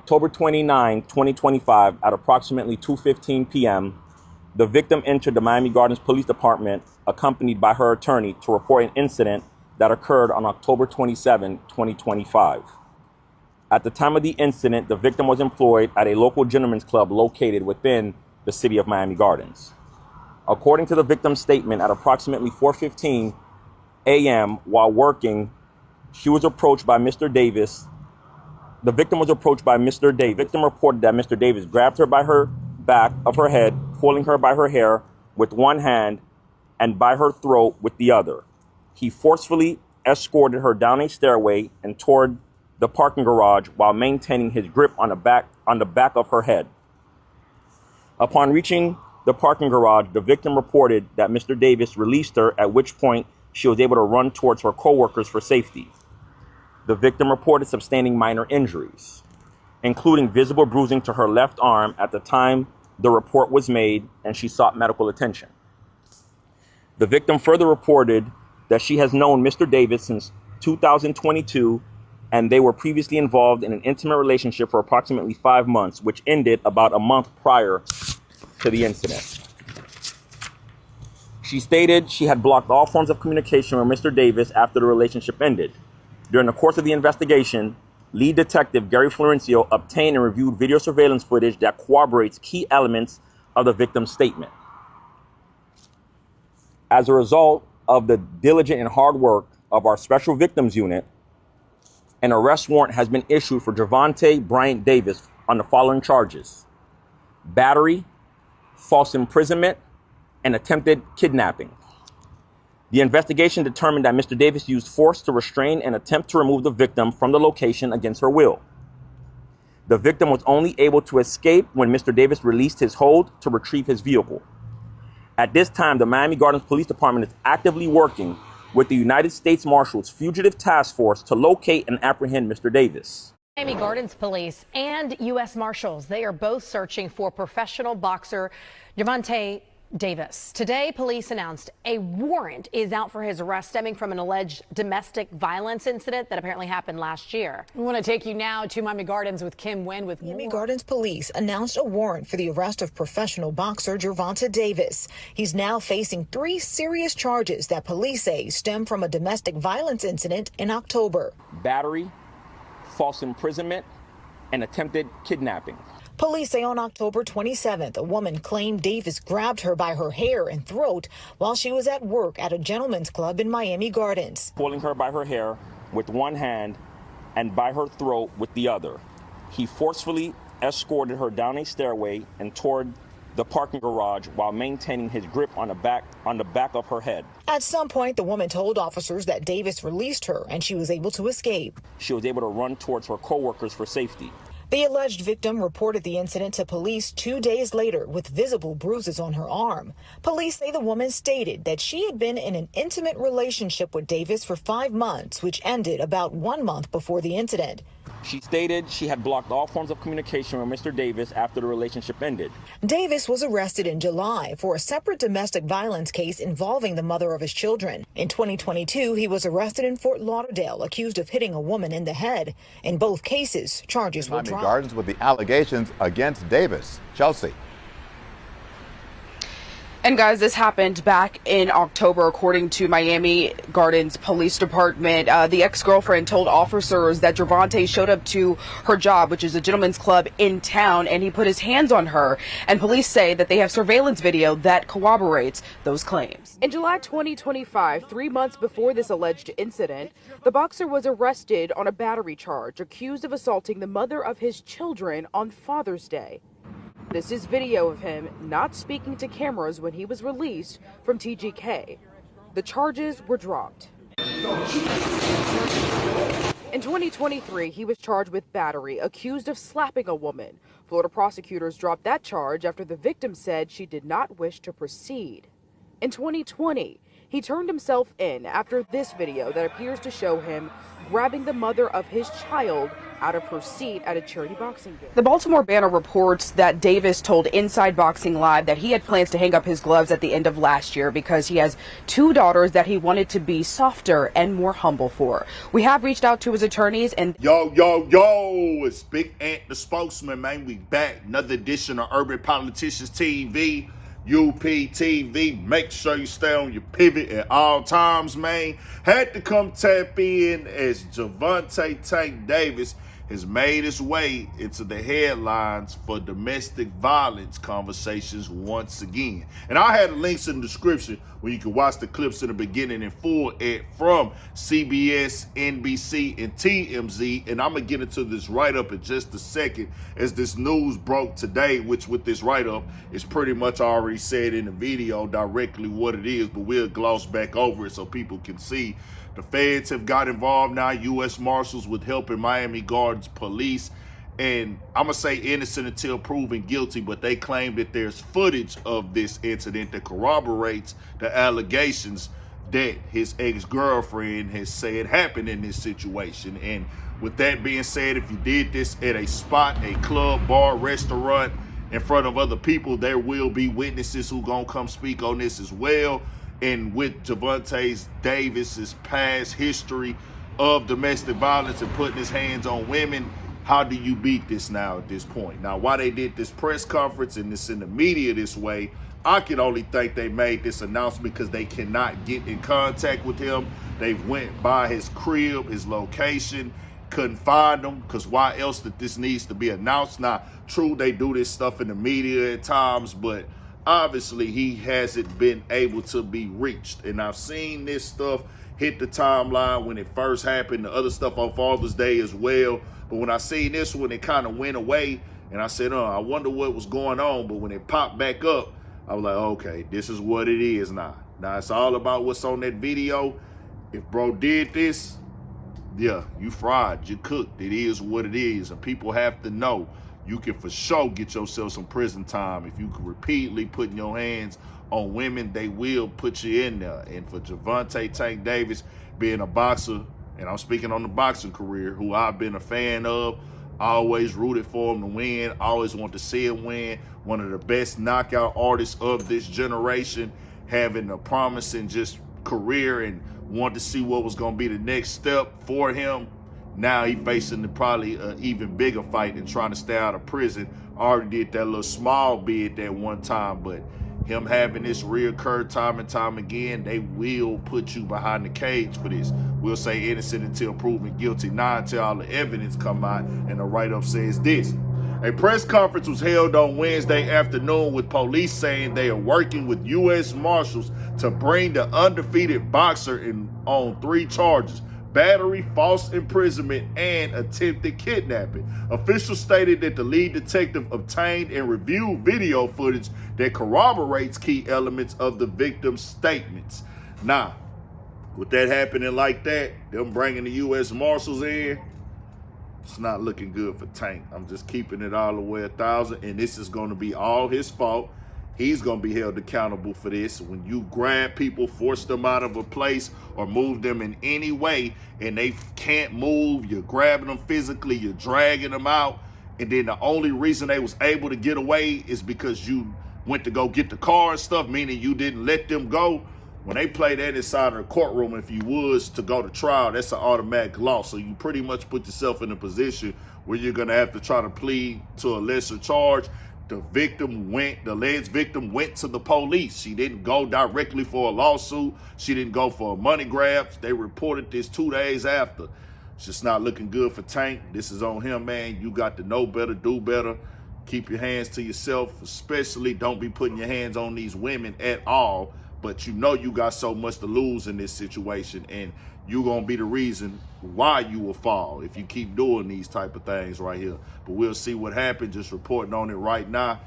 October 29, 2025, at approximately 2:15 p.m., the victim entered the Miami Gardens Police Department accompanied by her attorney to report an incident that occurred on October 27, 2025. At the time of the incident, the victim was employed at a local gentleman's club located within the city of Miami Gardens. According to the victim's statement, at approximately 4:15 a.m. while working, she was approached by Mr. Davis. The victim was approached by Mr. Davis. The victim reported that Mr. Davis grabbed her by her back of her head, pulling her by her hair with one hand and by her throat with the other. He forcefully escorted her down a stairway and toward the parking garage while maintaining his grip on the back of her head. Upon reaching the parking garage, the victim reported that Mr. Davis released her, at which point she was able to run towards her coworkers for safety. The victim reported sustaining minor injuries, including visible bruising to her left arm at the time the report was made, and she sought medical attention. The victim further reported that she has known Mr. Davis since 2022, and they were previously involved in an intimate relationship for approximately 5 months, which ended about a month prior to the incident. She stated she had blocked all forms of communication with Mr. Davis after the relationship ended. During the course of the investigation, lead detective Gary Florencio obtained and reviewed video surveillance footage that corroborates key elements of the victim's statement. As a result of the diligent and hard work of our Special Victims Unit, an arrest warrant has been issued for Gervonta Bryant Davis on the following charges: battery, false imprisonment, and attempted kidnapping. The investigation determined that Mr. Davis used force to restrain and attempt to remove the victim from the location against her will. The victim was only able to escape when Mr. Davis released his hold to retrieve his vehicle. At this time, the Miami Gardens Police Department is actively working with the United States Marshals Fugitive Task Force to locate and apprehend Mr. Davis. Miami Gardens Police and U.S. Marshals, they are both searching for professional boxer Gervonta Davis. Today, police announced a warrant is out for his arrest stemming from an alleged domestic violence incident that apparently happened last year. We want to take you now to Miami Gardens with Kim Nguyen with Miami Gardens police announced a warrant for the arrest of professional boxer Gervonta Davis. He's now facing 3 serious charges that police say stem from a domestic violence incident in October: battery, false imprisonment, and attempted kidnapping. Police say on October 27th, a woman claimed Davis grabbed her by her hair and throat while she was at work at a gentleman's club in Miami Gardens. Pulling her by her hair with one hand and by her throat with the other. He forcefully escorted her down a stairway and toward the parking garage while maintaining his grip on the back of her head. At some point, the woman told officers that Davis released her and she was able to escape. She was able to run towards her coworkers for safety. The alleged victim reported the incident to police 2 days later with visible bruises on her arm. Police say the woman stated that she had been in an intimate relationship with Davis for 5 months, which ended about 1 month before the incident. She stated she had blocked all forms of communication with Mr. Davis after the relationship ended. Davis was arrested in July for a separate domestic violence case involving the mother of his children. In 2022, he was arrested in Fort Lauderdale, accused of hitting a woman in the head. In both cases, charges were dropped. Miami Gardens with the allegations against Davis. Chelsea. And guys, this happened back in October, according to Miami Gardens Police Department. The ex-girlfriend told officers that Gervonta showed up to her job, which is a gentleman's club in town, and he put his hands on her. And police say that they have surveillance video that corroborates those claims. In July 2025, 3 months before this alleged incident, the boxer was arrested on a battery charge, accused of assaulting the mother of his children on Father's Day. This is video of him not speaking to cameras when he was released from TGK. The charges were dropped. In 2023, he was charged with battery, accused of slapping a woman. Florida prosecutors dropped that charge after the victim said she did not wish to proceed. In 2020, he turned himself in after this video that appears to show him grabbing the mother of his child out of her seat at a charity boxing game. The Baltimore Banner reports that Davis told Inside Boxing Live that he had plans to hang up his gloves at the end of last year because he has 2 daughters that he wanted to be softer and more humble for. We have reached out to his attorneys and Yo, it's Big Ant the spokesman, man. We back. Another edition of Urban Politicians TV, UPTV. Make sure you stay on your pivot at all times, man. Had to come tap in as Gervonta Tank Davis has made his way into the headlines for domestic violence conversations once again. And I had links in the description where you can watch the clips in the beginning in full from CBS, NBC, and TMZ. And I'm going to get into this write-up in just a second as this news broke today, which with this write-up is pretty much already said in the video directly what it is, but we'll gloss back over it so people can see. The feds have got involved now, U.S. Marshals with help in Miami Gardens police. And I'm going to say innocent until proven guilty, but they claim that there's footage of this incident that corroborates the allegations that his ex-girlfriend has said happened in this situation. And with that being said, if you did this at a spot, a club, bar, restaurant, in front of other people, there will be witnesses who gonna come speak on this as well. And with Gervonta Davis's past history of domestic violence and putting his hands on women, how do you beat this now at this point? Now, why they did this press conference and this in the media this way, I can only think they made this announcement because they cannot get in contact with him. They went by his crib, his location, couldn't find him, because why else that this needs to be announced? Now, true, they do this stuff in the media at times, but obviously he hasn't been able to be reached. And I've seen this stuff hit the timeline when it first happened, the other stuff on Father's Day as well. But when I seen this one, it kind of went away, and I said, I wonder what was going on. But when it popped back up, I was like, okay, this is what it is now. Now, it's all about what's on that video. If bro did this, yeah, you fried, you cooked. It is what it is, and people have to know you can for sure get yourself some prison time. If you can repeatedly putting your hands on women, they will put you in there. And for Gervonta Tank Davis being a boxer, and I'm speaking on the boxing career, who I've been a fan of, always rooted for him to win, always want to see him win, one of the best knockout artists of this generation, having a promising just career and want to see what was going to be the next step for him. Now he facing probably an even bigger fight and trying to stay out of prison. Already did that little small bid that one time, but him having this reoccur time and time again, they will put you behind the cage for this. We'll say innocent until proven guilty, not until all the evidence come out. And the write-up says this. A press conference was held on Wednesday afternoon with police saying they are working with U.S. Marshals to bring the undefeated boxer in on 3 charges: battery, false imprisonment, and attempted kidnapping. Officials stated that the lead detective obtained and reviewed video footage that corroborates key elements of the victim's statements. Now, with that happening like that, them bringing the U.S. Marshals in, it's not looking good for Tank. I'm just keeping it all the way 1,000, and this is going to be all his fault. He's going to be held accountable for this. When you grab people, force them out of a place, or move them in any way, and they can't move, you're grabbing them physically, you're dragging them out, and then the only reason they was able to get away is because you went to go get the car and stuff, meaning you didn't let them go. When they play that inside of the courtroom, if you was to go to trial, that's an automatic loss. So you pretty much put yourself in a position where you're going to have to try to plead to a lesser charge. The alleged victim went to the police. She didn't go directly for a lawsuit. She didn't go for a money grab. They reported this 2 days after. It's just not looking good for Tank. This is on him, man. You got to know better, do better. Keep your hands to yourself, especially don't be putting your hands on these women at all. But you know you got so much to lose in this situation, and you're going to be the reason why you will fall if you keep doing these type of things right here. But we'll see what happens. Just reporting on it right now.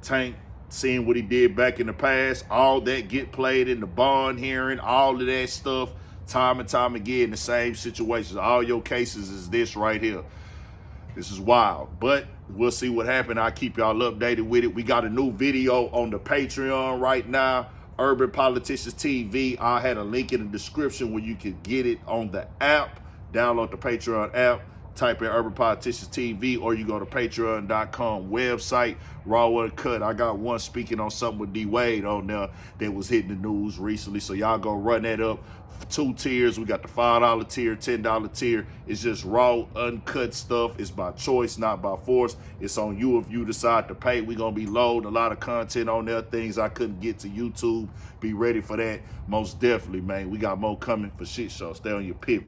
Tank, seeing what he did back in the past, all that get played in the bond hearing, all of that stuff, time and time again, the same situations. All your cases is this right here. This is wild, but we'll see what happens. I'll keep y'all updated with it. We got a new video on the Patreon right now, Urban Politicians TV. I had a link in the description where you can get it on the app. Download the Patreon app, type in Urban Politicians TV, or you go to patreon.com website, Raw Uncut. I got one speaking on something with D Wade on there that was hitting the news recently. So y'all go run that up. 2 tiers. We got the $5 tier, $10 tier. It's just raw, uncut stuff. It's by choice, not by force. It's on you if you decide to pay. We're going to be loading a lot of content on there, things I couldn't get to YouTube. Be ready for that. Most definitely, man. We got more coming for shit show. Stay on your pivot.